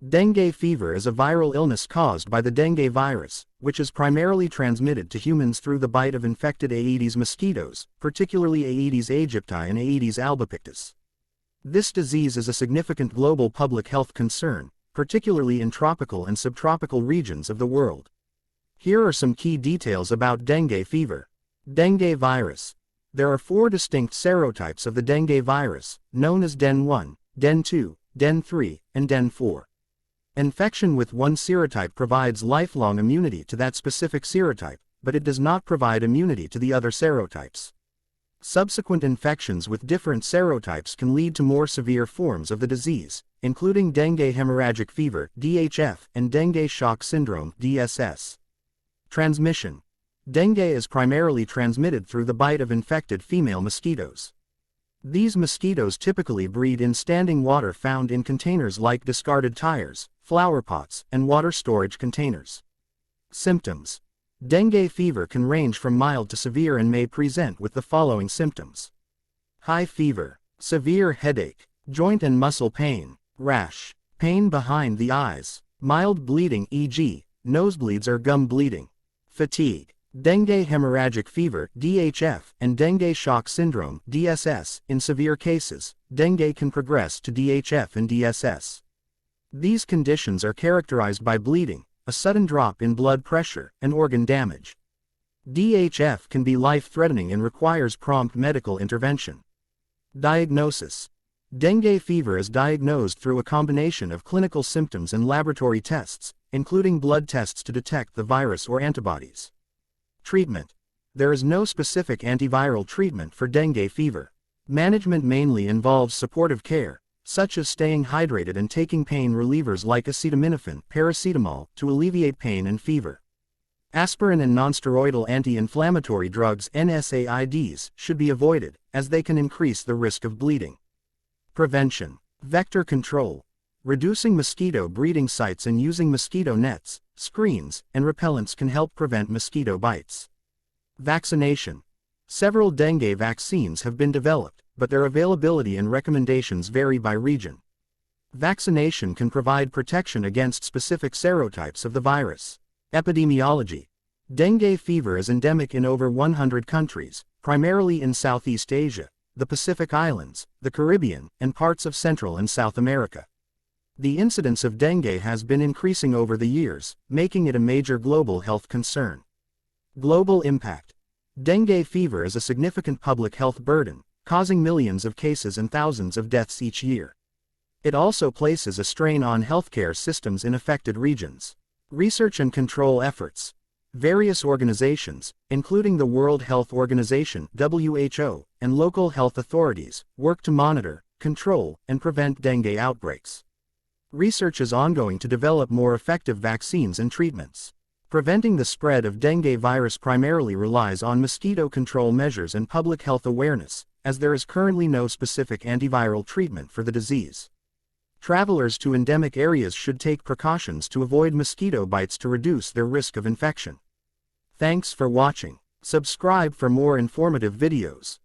Dengue fever is a viral illness caused by the dengue virus, which is primarily transmitted to humans through the bite of infected Aedes mosquitoes, particularly Aedes aegypti and Aedes albopictus. This disease is a significant global public health concern, particularly in tropical and subtropical regions of the world. Here are some key details about dengue fever. Dengue virus. There are 4 distinct serotypes of the dengue virus, known as Den1, Den2, Den3, and Den4. Infection with one serotype provides lifelong immunity to that specific serotype, but it does not provide immunity to the other serotypes. Subsequent infections with different serotypes can lead to more severe forms of the disease, including dengue hemorrhagic fever (DHF) and dengue shock syndrome (DSS). Transmission. Dengue is primarily transmitted through the bite of infected female mosquitoes. These mosquitoes typically breed in standing water found in containers like discarded tires, flower pots, and water storage containers. Symptoms. Dengue fever can range from mild to severe and may present with the following symptoms: high fever, severe headache, joint and muscle pain, rash, pain behind the eyes, mild bleeding e.g., nosebleeds or gum bleeding, fatigue. Dengue hemorrhagic fever (DHF) and dengue shock syndrome (DSS). In severe cases, dengue can progress to DHF and DSS. These conditions are characterized by bleeding, a sudden drop in blood pressure, and organ damage. DHF can be life-threatening and requires prompt medical intervention. Diagnosis. Dengue fever is diagnosed through a combination of clinical symptoms and laboratory tests, including blood tests to detect the virus or antibodies. Treatment. There is no specific antiviral treatment for dengue fever. Management mainly involves supportive care, such as staying hydrated and taking pain relievers like acetaminophen, paracetamol, to alleviate pain and fever. Aspirin and nonsteroidal anti-inflammatory drugs (NSAIDs) should be avoided, as they can increase the risk of bleeding. Prevention. Vector control. Reducing mosquito breeding sites and using mosquito nets, screens, and repellents can help prevent mosquito bites. Vaccination. Several dengue vaccines have been developed, but their availability and recommendations vary by region. Vaccination can provide protection against specific serotypes of the virus. Epidemiology. Dengue fever is endemic in over 100 countries, primarily in Southeast Asia, the Pacific Islands, the Caribbean, and parts of Central and South America. The incidence of dengue has been increasing over the years, making it a major global health concern. Global impact. Dengue fever is a significant public health burden, causing millions of cases and thousands of deaths each year. It also places a strain on healthcare systems in affected regions. Research and control efforts. Various organizations, including the World Health Organization (WHO) and local health authorities, work to monitor, control, and prevent dengue outbreaks. Research is ongoing to develop more effective vaccines and treatments. Preventing the spread of dengue virus primarily relies on mosquito control measures and public health awareness, as there is currently no specific antiviral treatment for the disease. Travelers to endemic areas should take precautions to avoid mosquito bites to reduce their risk of infection. Thanks for watching. Subscribe for more informative videos.